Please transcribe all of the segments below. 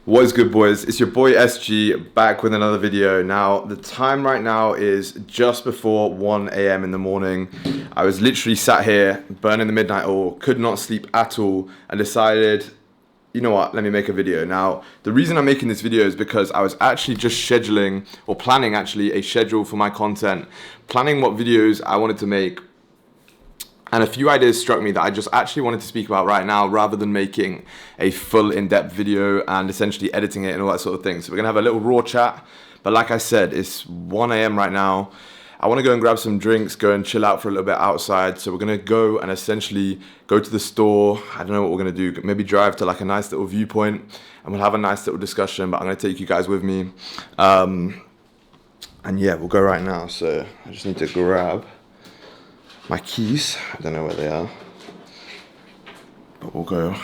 What is good, boys? It's your boy SG back with another video. Now, the time right now is just before 1 a.m. in the morning. I was literally sat here burning the midnight oil, could not sleep at all, and decided, you know what, let me make a video. Now, the reason I'm making this video is because I was actually just scheduling, or planning actually, a schedule for my content, planning what videos I wanted to make. And a few ideas struck me that I just actually wanted to speak about right now rather than making a full in-depth video and essentially editing it and all that sort of thing. So we're gonna have a little raw chat. But like I said, it's 1 a.m. right now. I wanna go and grab some drinks, go and chill out for a little bit outside. So we're gonna go and essentially go to the store. I don't know what we're gonna do. Maybe drive to like a nice little viewpoint and we'll have a nice little discussion, but I'm gonna take you guys with me. And yeah, we'll go right now. So I just need to grab my keys. I don't know where they are, but we'll go.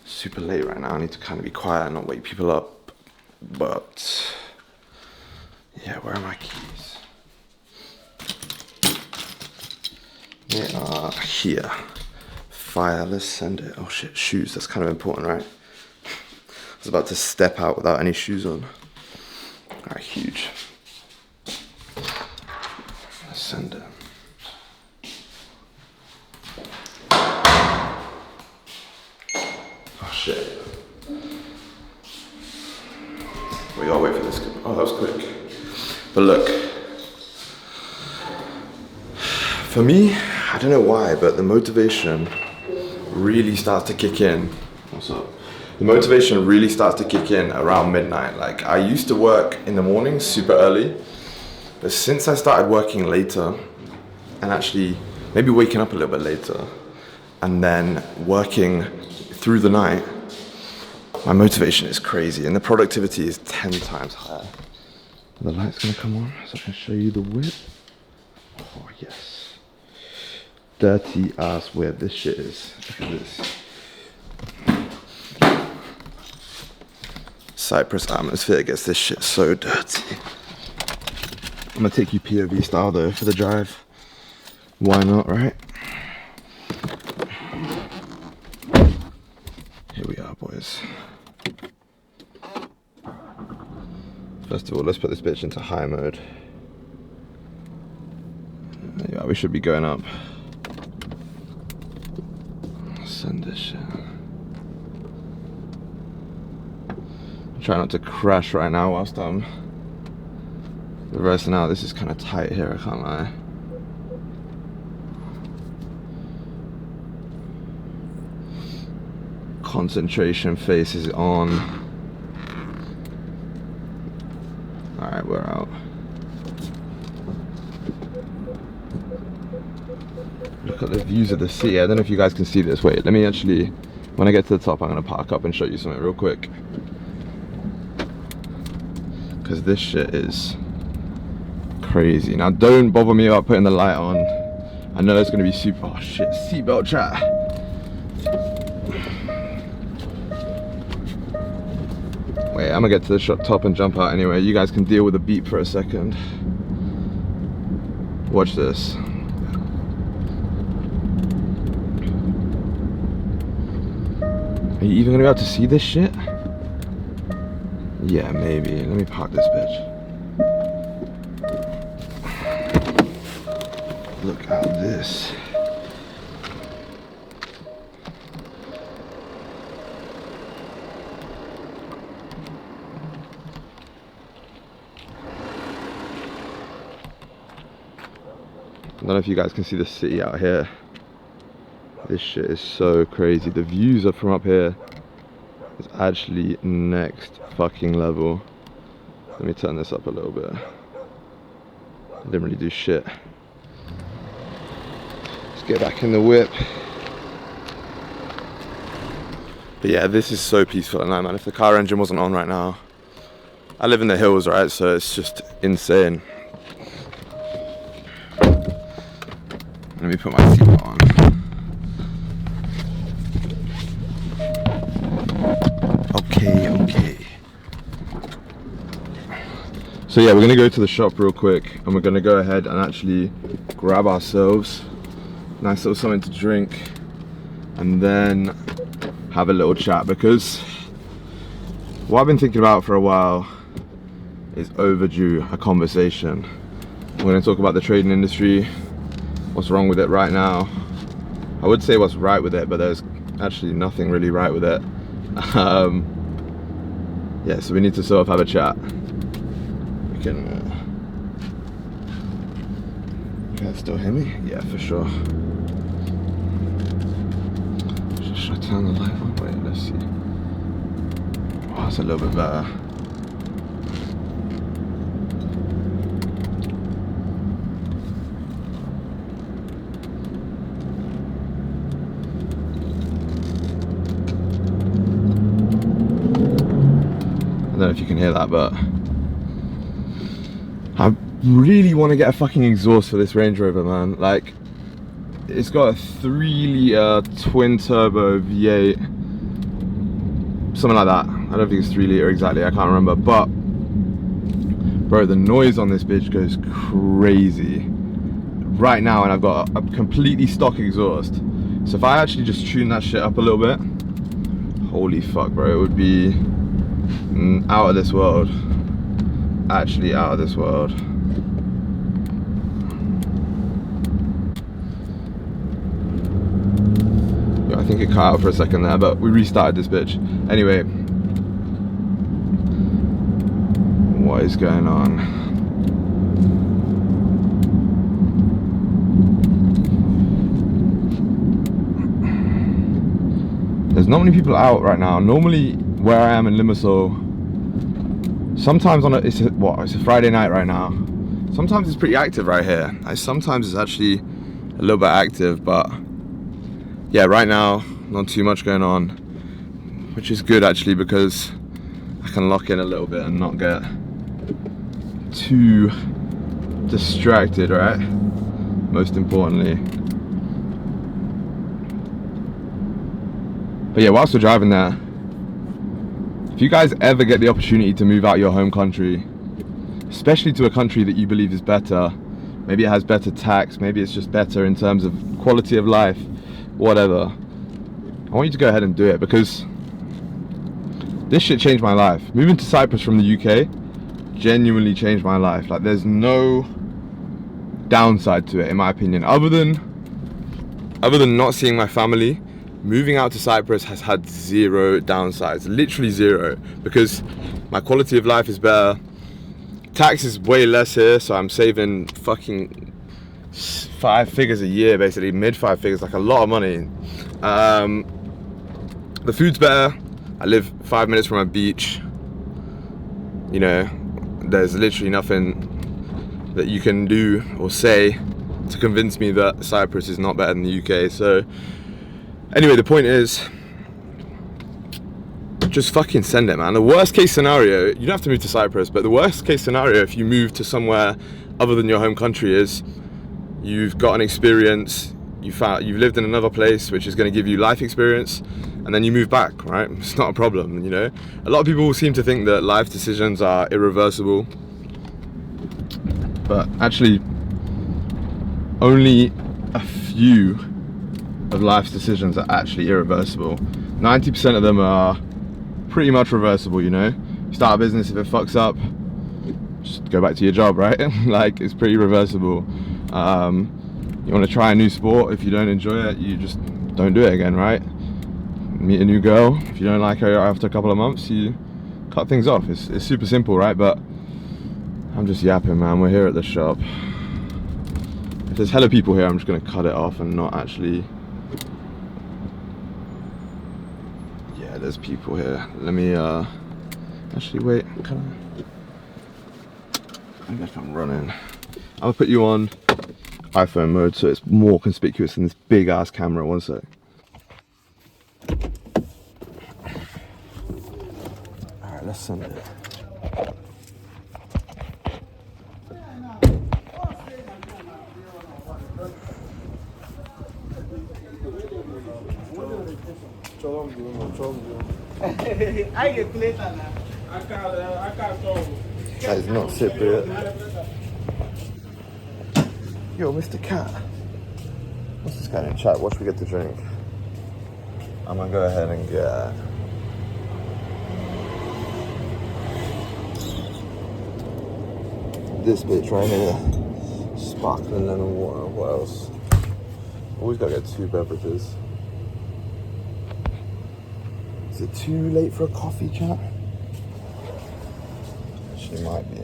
Super late right now. I need to kind of be quiet and not wake people up. But yeah, where are my keys? They are here. Fire, let's send it. Oh shit, shoes, that's kind of important, right? I was about to step out without any shoes on. Alright, huge. Send it. Oh shit. We gotta wait for this. Oh, that was quick. But look, for me, I don't know why, but the motivation really starts to kick in. What's up? The motivation really starts to kick in around midnight. Like, I used to work in the morning super early. But since I started working later, and actually maybe waking up a little bit later, and then working through the night, my motivation is crazy, and the productivity is 10 times higher. The light's gonna come on, so I can show you the whip. Oh yes. Dirty ass whip, this shit is, look at this. Cyprus atmosphere gets this shit so dirty. I'm gonna take you POV style though for the drive. Why not, right? Here we are, boys. First of all, let's put this bitch into high mode. Yeah, we should be going up. Send this shit. Try not to crash right now whilst I'm the rest. Now this is kind of tight here, I can't lie. Concentration face is on. Alright, we're out. Look at the views of the sea. I don't know if you guys can see this. Wait, let me actually, when I get to the top, I'm gonna park up and show you something real quick. Because this shit is crazy. Now don't bother me about putting the light on. I know it's gonna be super, oh shit, seatbelt chat. Wait, I'm gonna get to the top and jump out anyway. You guys can deal with the beep for a second. Watch this. Are you even gonna be able to see this shit? Yeah, maybe. Let me park this bitch. Look at this. I don't know if you guys can see the city out here. This shit is so crazy. The views are from up here. It's actually next fucking level. Let me turn this up a little bit. I didn't really do shit. Get back in the whip. But yeah, this is so peaceful at night, man. If the car engine wasn't on right now, I live in the hills, right? So it's just insane. Let me put my seatbelt on. Okay. So yeah, we're gonna go to the shop real quick and we're gonna go ahead and actually grab ourselves nice little something to drink and then have a little chat, because What I've been thinking about for a while is overdue a conversation. We're going to talk about the trading industry, what's wrong with it right now. I would say what's right with it, but there's actually nothing really right with it. Yeah, so we need to sort of have a chat. We can still hear me? Yeah, for sure. Should I turn the light on? Wait, let's see. Oh, it's a little bit better. I don't know if you can hear that, but I really want to get a fucking exhaust for this Range Rover, man. Like, it's got a 3-litre twin turbo V8, something like that. I don't think it's 3-litre exactly, I can't remember, but bro, the noise on this bitch goes crazy right now, and I've got a completely stock exhaust. So if I actually just tune that shit up a little bit, holy fuck, bro, it would be out of this world. Actually out of this world. Yeah, I think it cut out for a second there, but we restarted this bitch. Anyway, what is going on? There's not many people out right now. Normally where I am in Limassol, sometimes it's a Friday night right now. Sometimes it's pretty active right here. Sometimes it's actually a little bit active, but yeah, right now not too much going on, which is good actually, because I can lock in a little bit and not get too distracted, right? Most importantly. But yeah, whilst we're driving there, if you guys ever get the opportunity to move out your home country, especially to a country that you believe is better, maybe it has better tax, maybe it's just better in terms of quality of life, whatever, I want you to go ahead and do it, because this shit changed my life. Moving to Cyprus from the UK genuinely changed my life. Like, there's no downside to it, in my opinion, other than not seeing my family. Moving out to Cyprus has had zero downsides, literally zero, because my quality of life is better. Tax is way less here, so I'm saving fucking 5 figures a year, basically, mid 5 figures, like a lot of money. The food's better. I live 5 minutes from a beach. You know, there's literally nothing that you can do or say to convince me that Cyprus is not better than the UK. So anyway, the point is, just fucking send it, man. The worst case scenario, you don't have to move to Cyprus, but the worst case scenario if you move to somewhere other than your home country is you've got an experience, you've lived in another place which is going to give you life experience, and then you move back, right? It's not a problem, you know? A lot of people seem to think that life decisions are irreversible, but actually only a few of life's decisions are actually irreversible. 90% of them are pretty much reversible, you know? You start a business, if it fucks up, just go back to your job, right? Like, it's pretty reversible. You want to try a new sport, if you don't enjoy it, you just don't do it again, right? Meet a new girl, if you don't like her after a couple of months, you cut things off. It's super simple, right? But I'm just yapping, man. We're here at the shop. If there's hella people here, I'm just gonna cut it off and not actually. Yeah, there's people here. Let me actually wait. I guess I'm running. I'll put you on iPhone mode so it's more conspicuous than this big ass camera. One sec. Alright, let's send it. That is not Cypriot. Yo, Mr. Cat. What's this guy in chat? What should we get to drink? I'm gonna go ahead and get this bitch right here. Sparkling lemon water. What else? Always gotta get 2 beverages. Is it too late for a coffee, chat? Actually, might be.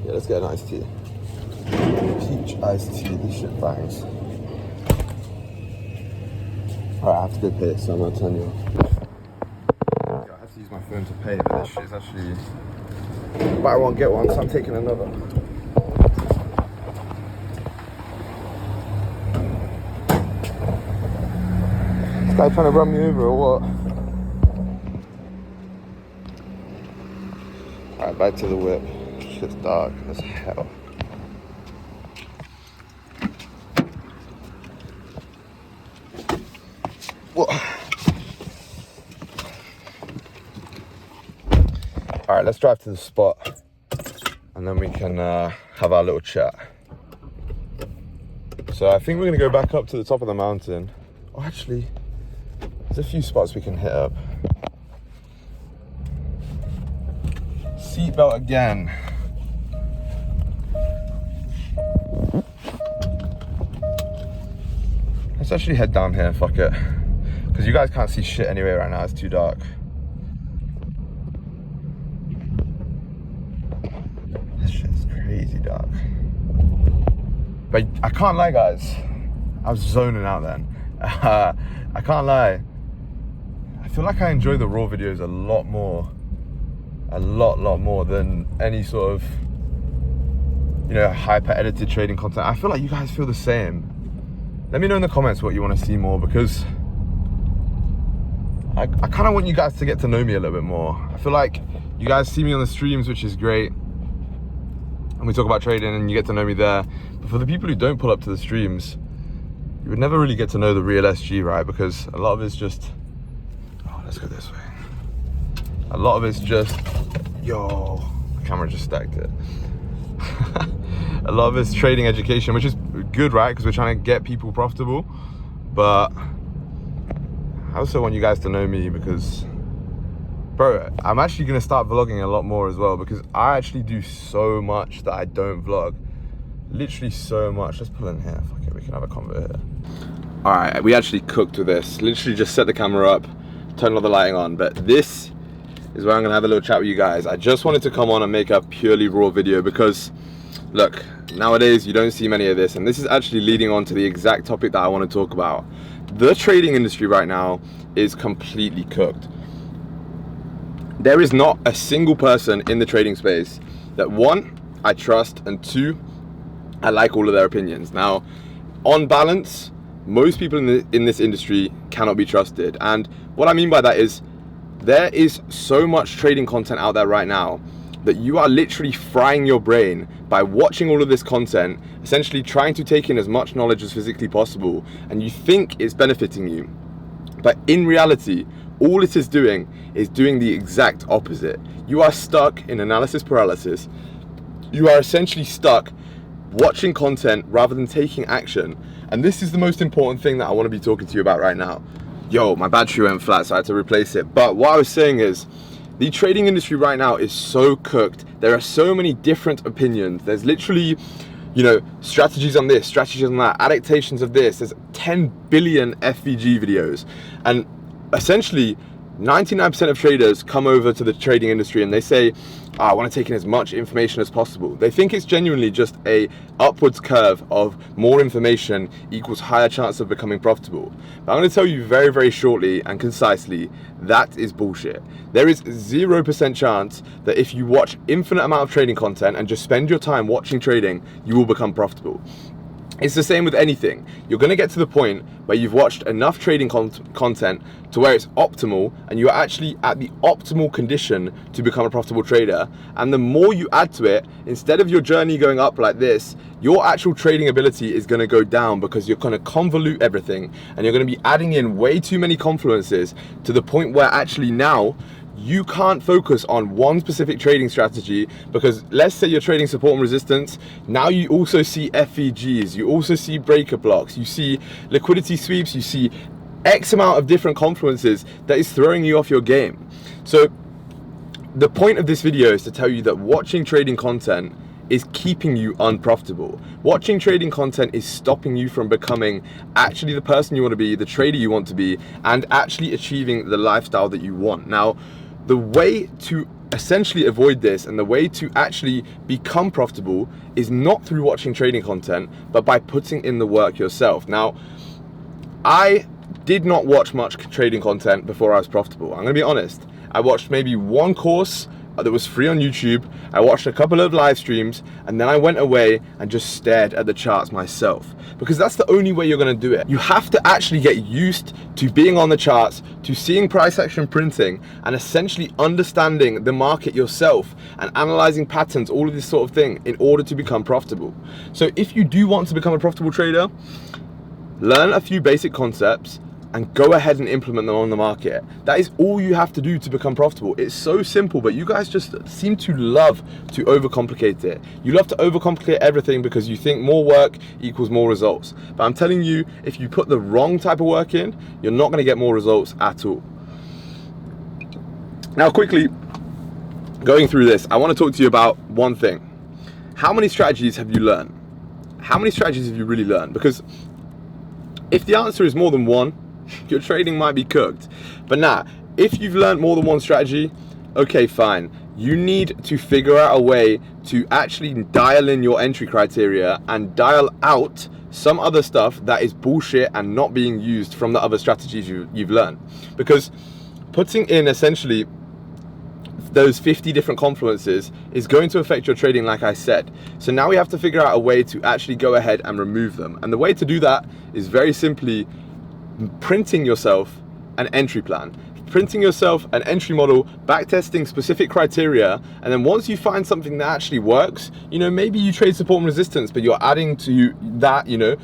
Yeah, let's get an iced tea. Peach iced tea. This shit bangs. Alright, I have to go pay it, so I'm gonna turn you off. I have to use my phone to pay, but this shit is actually buy one, get one, so I'm taking another. This guy trying to run me over or what? Alright, back to the whip. Shit's dark as hell. What? Alright, let's drive to the spot and then we can have our little chat. So I think we're gonna go back up to the top of the mountain. Oh, actually, there's a few spots we can hit up. Seatbelt again. Let's actually head down here, fuck it. Because you guys can't see shit anyway right now, it's too dark. This shit's crazy dark. But I can't lie, guys. I was zoning out then. I can't lie. I feel like I enjoy the raw videos a lot more. A lot more than any sort of, you know, hyper edited trading content. I feel like you guys feel the same. Let me know in the comments what you want to see more, because I kind of want you guys to get to know me a little bit more. I feel like you guys see me on the streams, which is great, and we talk about trading and you get to know me there. But for the people who don't pull up to the streams, you would never really get to know the real SG, right? Because a lot of it's just, oh, let's go this way. A lot of it's just, yo, the camera just stacked it. A lot of it's trading education, which is good, right? Because we're trying to get people profitable. But I also want you guys to know me because, bro, I'm actually going to start vlogging a lot more as well, because I actually do so much that I don't vlog. Literally so much. Let's pull in here. Fuck it, we can have a convo here. All right, we actually cooked with this. Literally just set the camera up, turn all the lighting on. But this is where I'm gonna have a little chat with you guys. I just wanted to come on and make a purely raw video because, look, nowadays you don't see many of this, and this is actually leading on to the exact topic that I want to talk about. The trading industry right now is completely cooked. There is not a single person in the trading space that, one, I trust, and two, I like all of their opinions. Now, on balance, most people in this industry cannot be trusted, and what I mean by that is there is so much trading content out there right now that you are literally frying your brain by watching all of this content, essentially trying to take in as much knowledge as physically possible, and you think it's benefiting you. But in reality, all it is doing the exact opposite. You are stuck in analysis paralysis. You are essentially stuck watching content rather than taking action. And this is the most important thing that I want to be talking to you about right now. Yo, my battery went flat, so I had to replace it. But what I was saying is, the trading industry right now is so cooked. There are so many different opinions. There's literally, you know, strategies on this, strategies on that, adaptations of this. There's 10 billion FVG videos. And essentially, 99% of traders come over to the trading industry and they say, oh, I want to take in as much information as possible. They think it's genuinely just a upwards curve of more information equals higher chance of becoming profitable. But I'm going to tell you very, very shortly and concisely, that is bullshit. There is 0% chance that if you watch infinite amount of trading content and just spend your time watching trading, you will become profitable. It's the same with anything. You're going to get to the point where you've watched enough trading content to where it's optimal and you're actually at the optimal condition to become a profitable trader. And the more you add to it, instead of your journey going up like this, your actual trading ability is going to go down because you're going to convolute everything and you're going to be adding in way too many confluences to the point where actually now you can't focus on one specific trading strategy, because let's say you're trading support and resistance. Now you also see FVGs, you also see breaker blocks, you see liquidity sweeps, you see X amount of different confluences that is throwing you off your game. So the point of this video is to tell you that watching trading content is keeping you unprofitable. Watching trading content is stopping you from becoming actually the person you want to be, the trader you want to be, and actually achieving the lifestyle that you want. Now, the way to essentially avoid this and the way to actually become profitable is not through watching trading content, but by putting in the work yourself. Now, I did not watch much trading content before I was profitable. I'm gonna be honest. I watched maybe one course that was free on YouTube. I watched a couple of live streams, and then I went away and just stared at the charts myself, because that's the only way you're gonna do it. You have to actually get used to being on the charts, to seeing price action printing, and essentially understanding the market yourself and analyzing patterns, all of this sort of thing, in order to become profitable. So if you do want to become a profitable trader, learn a few basic concepts and go ahead and implement them on the market. That is all you have to do to become profitable. It's so simple, but you guys just seem to love to overcomplicate it. You love to overcomplicate everything because you think more work equals more results. But I'm telling you, if you put the wrong type of work in, you're not gonna get more results at all. Now, quickly, going through this, I wanna talk to you about one thing. How many strategies have you learned? How many strategies have you really learned? Because if the answer is more than one, your trading might be cooked. But nah, if you've learned more than one strategy, okay, fine. You need to figure out a way to actually dial in your entry criteria and dial out some other stuff that is bullshit and not being used from the other strategies you've learned. Because putting in essentially those 50 different confluences is going to affect your trading, like I said. So now we have to figure out a way to actually go ahead and remove them. And the way to do that is very simply printing yourself an entry plan, printing yourself an entry model, backtesting specific criteria, and then once you find something that actually works, you know, maybe you trade support and resistance, but you're adding to that, you know,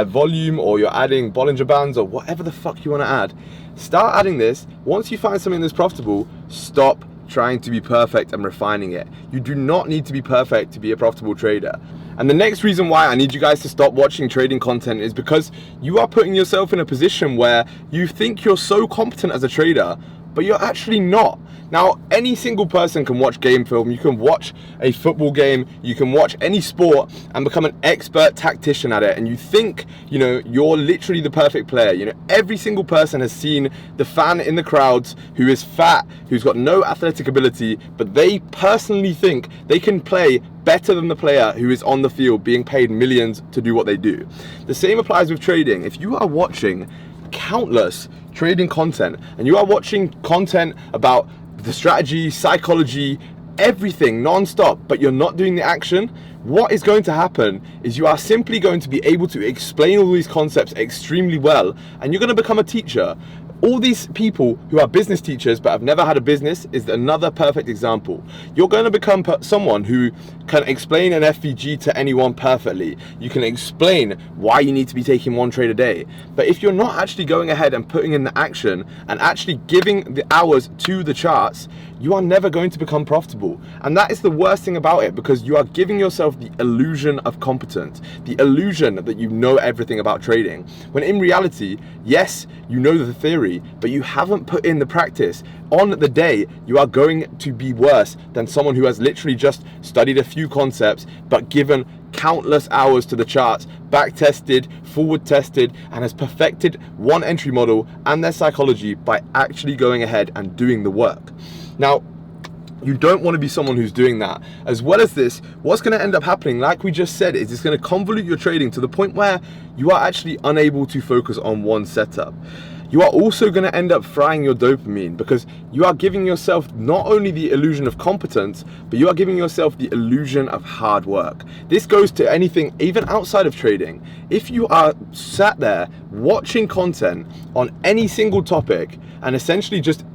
volume, or you're adding Bollinger Bands, or whatever the fuck you want to add. Start adding this. Once you find something that's profitable, stop trying to be perfect and refining it. You do not need to be perfect to be a profitable trader. And the next reason why I need you guys to stop watching trading content is because you are putting yourself in a position where you think you're so competent as a trader, but you're actually not. Now, any single person can watch game film, you can watch a football game, you can watch any sport and become an expert tactician at it, and you think, you know, you're literally the perfect player. You know, every single person has seen the fan in the crowds who is fat, who's got no athletic ability, but they personally think they can play better than the player who is on the field being paid millions to do what they do. The same applies with trading. If you are watching countless trading content and you are watching content about the strategy, psychology, everything non-stop, but you're not doing the action, what is going to happen is you are simply going to be able to explain all these concepts extremely well, and you're going to become a teacher. All these people who are business teachers but have never had a business is another perfect example. You're going to become someone who can explain an FVG to anyone perfectly. You can explain why you need to be taking one trade a day. But if you're not actually going ahead and putting in the action and actually giving the hours to the charts, you are never going to become profitable. And that is the worst thing about it, because you are giving yourself the illusion of competence, the illusion that you know everything about trading, when in reality, yes, you know the theory, but you haven't put in the practice. On the day, you are going to be worse than someone who has literally just studied a few concepts but given countless hours to the charts, back tested, forward tested, and has perfected one entry model and their psychology by actually going ahead and doing the work. Now, you don't want to be someone who's doing that. As well as this, what's going to end up happening, like we just said, is it's going to convolute your trading to the point where you are actually unable to focus on one setup. You are also going to end up frying your dopamine, because you are giving yourself not only the illusion of competence, but you are giving yourself the illusion of hard work. This goes to anything even outside of trading. If you are sat there watching content on any single topic and essentially just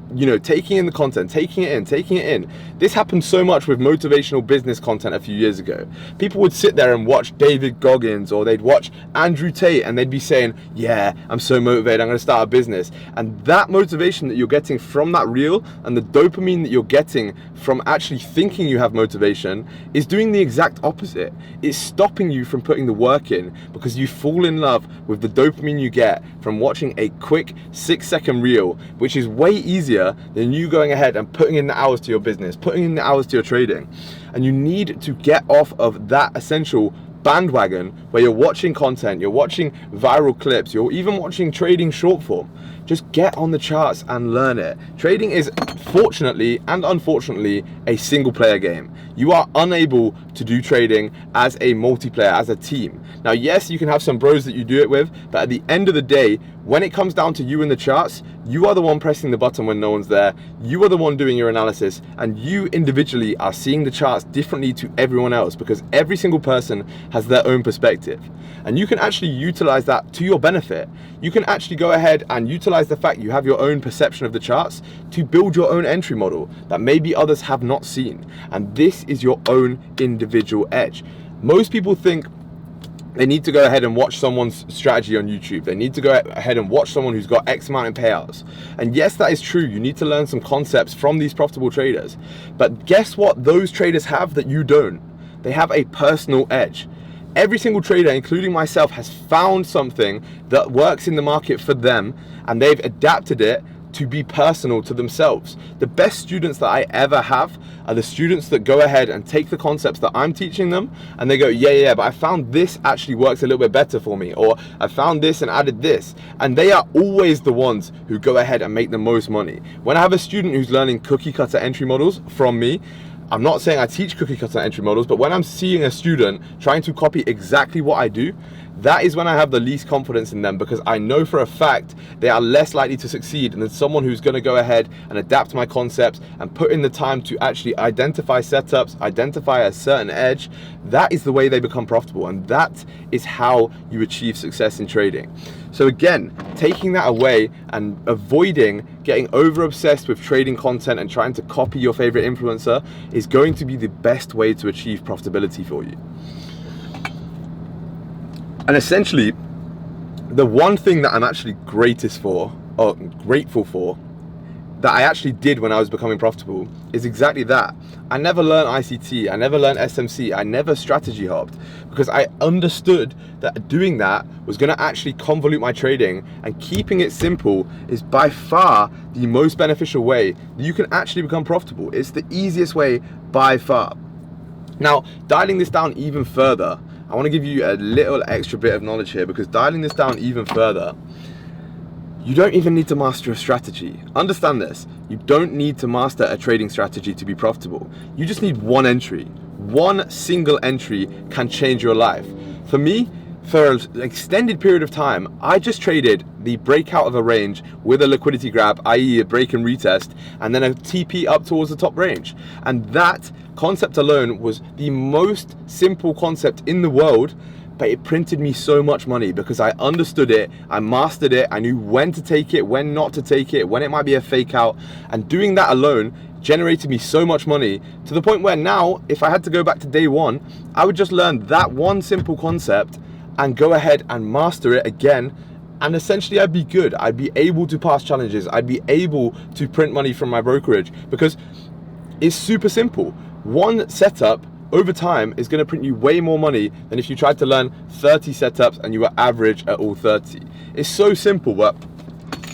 taking in the content, taking it in. This happened so much with motivational business content a few years ago. People would sit there and watch David Goggins, or they'd watch Andrew Tate, and they'd be saying, yeah, I'm so motivated, I'm gonna start a business. And that motivation that you're getting from that reel, and the dopamine that you're getting from actually thinking you have motivation, is doing the exact opposite. It's stopping you from putting the work in, because you fall in love with the dopamine you get from watching a quick 6-second reel, which is way easier than you going ahead and putting in the hours to your business, putting in the hours to your trading. And you need to get off of that essential bandwagon where you're watching content, you're watching viral clips, you're even watching trading short form. Just get on the charts and learn it. Trading is, fortunately and unfortunately, a single player game. You are unable to do trading as a multiplayer, as a team. Now, yes, you can have some bros that you do it with, but at the end of the day, when it comes down to you in the charts, you are the one pressing the button when no one's there. You are the one doing your analysis, and you individually are seeing the charts differently to everyone else, because every single person has their own perspective. And you can actually utilize that to your benefit. You can actually go ahead and utilize the fact you have your own perception of the charts to build your own entry model that maybe others have not seen. And this is your own individual edge. Most people think they need to go ahead and watch someone's strategy on YouTube. They need to go ahead and watch someone who's got X amount in payouts. And yes, that is true. You need to learn some concepts from these profitable traders. But guess what those traders have that you don't? They have a personal edge. Every single trader, including myself, has found something that works in the market for them, and they've adapted it to be personal to themselves. The best students that I ever have are the students that go ahead and take the concepts that I'm teaching them, and they go, yeah, but I found this actually works a little bit better for me, or I found this and added this. And they are always the ones who go ahead and make the most money. When I have a student who's learning cookie cutter entry models from me, I'm not saying I teach cookie cutter entry models, but when I'm seeing a student trying to copy exactly what I do, that is when I have the least confidence in them, because I know for a fact they are less likely to succeed than someone who's going to go ahead and adapt my concepts and put in the time to actually identify setups, identify a certain edge. That is the way they become profitable, and that is how you achieve success in trading. So again, taking that away and avoiding getting over obsessed with trading content and trying to copy your favorite influencer is going to be the best way to achieve profitability for you. And essentially, the one thing that I'm actually grateful for, that I actually did when I was becoming profitable, is exactly that. I never learned ICT, I never learned SMC, I never strategy hopped, because I understood that doing that was going to actually convolute my trading, and keeping it simple is by far the most beneficial way that you can actually become profitable. It's the easiest way by far. Now, dialing this down even further, I want to give you a little extra bit of knowledge here, because dialing this down even further, you don't even need to master a strategy. Understand this, you don't need to master a trading strategy to be profitable. You just need one entry. One single entry can change your life. For me, for an extended period of time, I just traded the breakout of a range with a liquidity grab, i.e. a break and retest, and then a TP up towards the top range. And that concept alone was the most simple concept in the world, but it printed me so much money because I understood it, I mastered it, I knew when to take it, when not to take it, when it might be a fake out. And doing that alone generated me so much money, to the point where now, if I had to go back to day one, I would just learn that one simple concept and go ahead and master it again, and essentially I'd be good. I'd be able to pass challenges, I'd be able to print money from my brokerage, because it's super simple. One setup over time is going to print you way more money than if you tried to learn 30 setups and you were average at all 30. It's so simple, but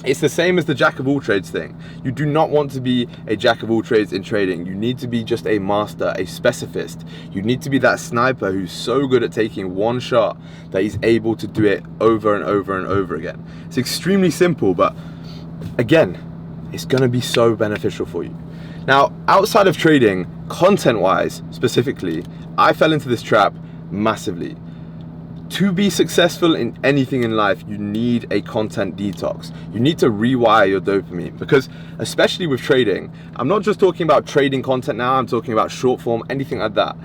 it's the same as the jack of all trades thing. You do not want to be a jack of all trades in trading. You need to be just a master, a specialist. You need to be that sniper who's so good at taking one shot that he's able to do it over and over and over again. It's extremely simple, but again, it's going to be so beneficial for you. Now, outside of trading, content-wise specifically, I fell into this trap massively. To be successful in anything in life, you need a content detox. You need to rewire your dopamine, because especially with trading, I'm not just talking about trading content now, I'm talking about short form, anything like that.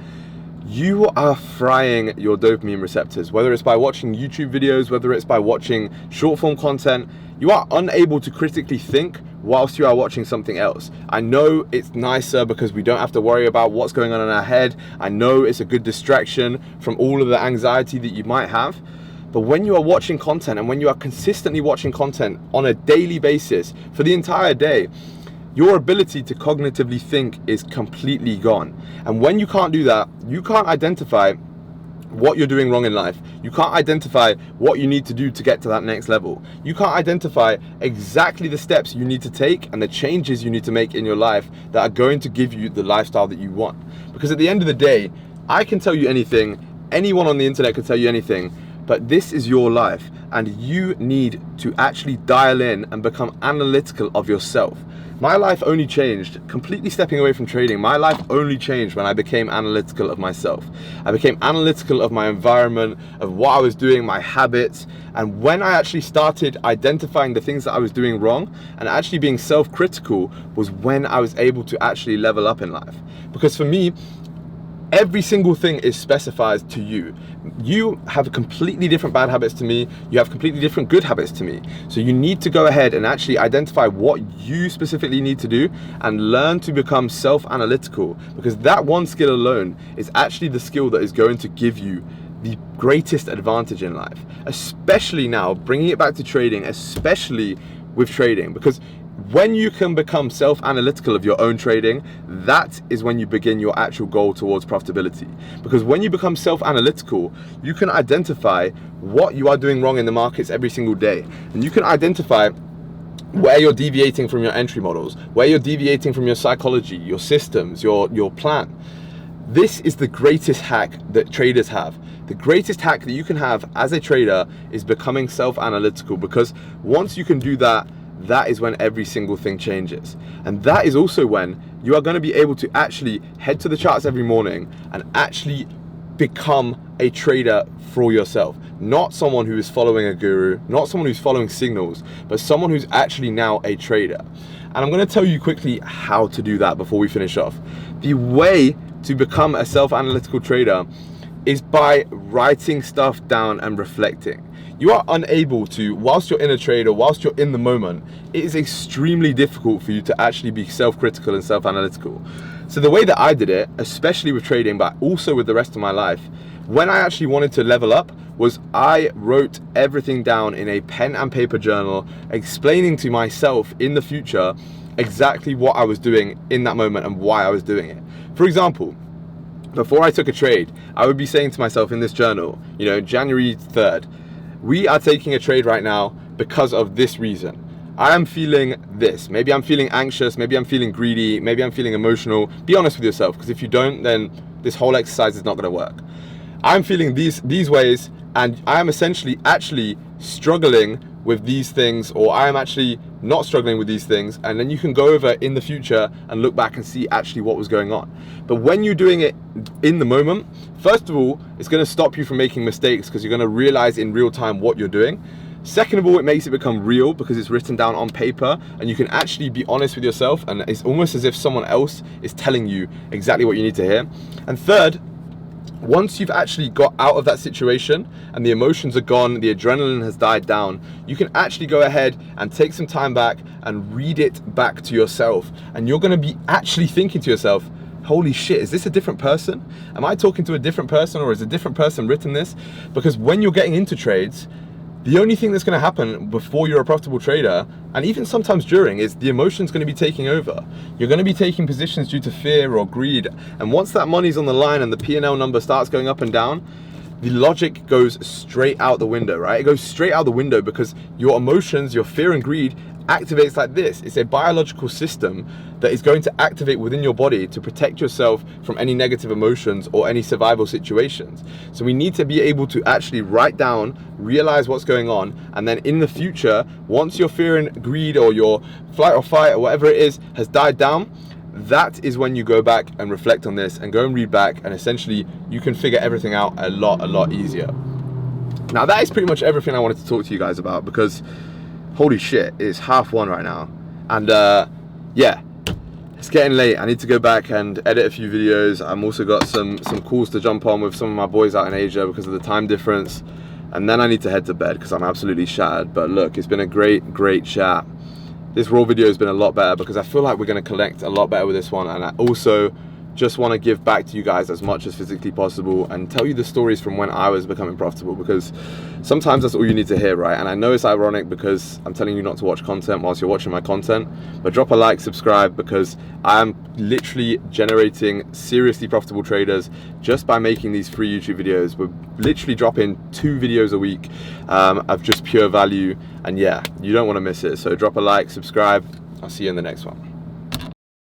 you are frying your dopamine receptors, whether it's by watching YouTube videos, whether it's by watching short form content. You are unable to critically think whilst you are watching something else. I know it's nicer because we don't have to worry about what's going on in our head. I know it's a good distraction from all of the anxiety that you might have. But when you are watching content, and when you are consistently watching content on a daily basis for the entire day, your ability to cognitively think is completely gone. And when you can't do that, you can't identify what you're doing wrong in life. You can't identify what you need to do to get to that next level. You can't identify exactly the steps you need to take and the changes you need to make in your life that are going to give you the lifestyle that you want. Because at the end of the day, I can tell you anything, anyone on the internet can tell you anything, but this is your life, and you need to actually dial in and become analytical of yourself. My life only changed, completely stepping away from trading, my life only changed when I became analytical of myself. I became analytical of my environment, of what I was doing, my habits, and when I actually started identifying the things that I was doing wrong and actually being self-critical was when I was able to actually level up in life. Because for me, every single thing is specified to you. You have completely different bad habits to me. You have completely different good habits to me. So you need to go ahead and actually identify what you specifically need to do and learn to become self-analytical, because that one skill alone is actually the skill that is going to give you the greatest advantage in life, especially now, bringing it back to trading, especially with trading, because when you can become self-analytical of your own trading, that is when you begin your actual goal towards profitability. Because when you become self-analytical, you can identify what you are doing wrong in the markets every single day. And you can identify where you're deviating from your entry models, where you're deviating from your psychology, your systems, your plan. This is the greatest hack that traders have. The greatest hack that you can have as a trader is becoming self-analytical, because once you can do that, that is when every single thing changes. And that is also when you are going to be able to actually head to the charts every morning and actually become a trader for yourself. Not someone who is following a guru, not someone who's following signals, but someone who's actually now a trader. And I'm going to tell you quickly how to do that before we finish off. The way to become a self-analytical trader is by writing stuff down and reflecting. You are unable to, whilst you're in a trade or whilst you're in the moment, it is extremely difficult for you to actually be self-critical and self-analytical. So the way that I did it, especially with trading, but also with the rest of my life, when I actually wanted to level up, was I wrote everything down in a pen and paper journal, explaining to myself in the future exactly what I was doing in that moment and why I was doing it. For example, before I took a trade, I would be saying to myself in this journal, you know, January 3rd, we are taking a trade right now because of this reason. I am feeling this. Maybe I'm feeling anxious, maybe I'm feeling greedy, maybe I'm feeling emotional. Be honest with yourself, because if you don't, then this whole exercise is not going to work. I'm feeling these ways, and I am essentially actually struggling with these things, or I am actually not struggling with these things, and then you can go over in the future and look back and see actually what was going on. But when you're doing it in the moment, first of all, it's going to stop you from making mistakes, because you're going to realize in real time what you're doing. Second of all, it makes it become real because it's written down on paper and you can actually be honest with yourself, and it's almost as if someone else is telling you exactly what you need to hear. And third, once you've actually got out of that situation and the emotions are gone, the adrenaline has died down, you can actually go ahead and take some time back and read it back to yourself. And you're going to be actually thinking to yourself, holy shit, is this a different person? Am I talking to a different person, or is a different person written this? Because when you're getting into trades, the only thing that's going to happen before you're a profitable trader, and even sometimes during, is the emotion's going to be taking over. You're going to be taking positions due to fear or greed, and once that money's on the line and the P&L number starts going up and down, the logic goes straight out the window, right? It goes straight out the window because your emotions, your fear and greed activates like this. It's a biological system that is going to activate within your body to protect yourself from any negative emotions or any survival situations. So we need to be able to actually write down, realize what's going on, and then in the future, once your fear and greed or your flight or fight or whatever it is has died down, that is when you go back and reflect on this and go and read back, and essentially you can figure everything out a lot easier. Now that is pretty much everything I wanted to talk to you guys about, because holy shit, it's 1:30 right now. And yeah, it's getting late. I need to go back and edit a few videos. I'm also got some calls to jump on with some of my boys out in Asia because of the time difference. And then I need to head to bed because I'm absolutely shattered. But look, it's been a great chat. This raw video has been a lot better because I feel like we're going to collect a lot better with this one. And I also just want to give back to you guys as much as physically possible and tell you the stories from when I was becoming profitable, because sometimes that's all you need to hear, right? And I know it's ironic because I'm telling you not to watch content whilst you're watching my content, but drop a like, subscribe, because I am literally generating seriously profitable traders just by making these free YouTube videos. We're literally dropping 2 videos a week of just pure value, and yeah, you don't want to miss it. So drop a like, subscribe. I'll see you in the next one.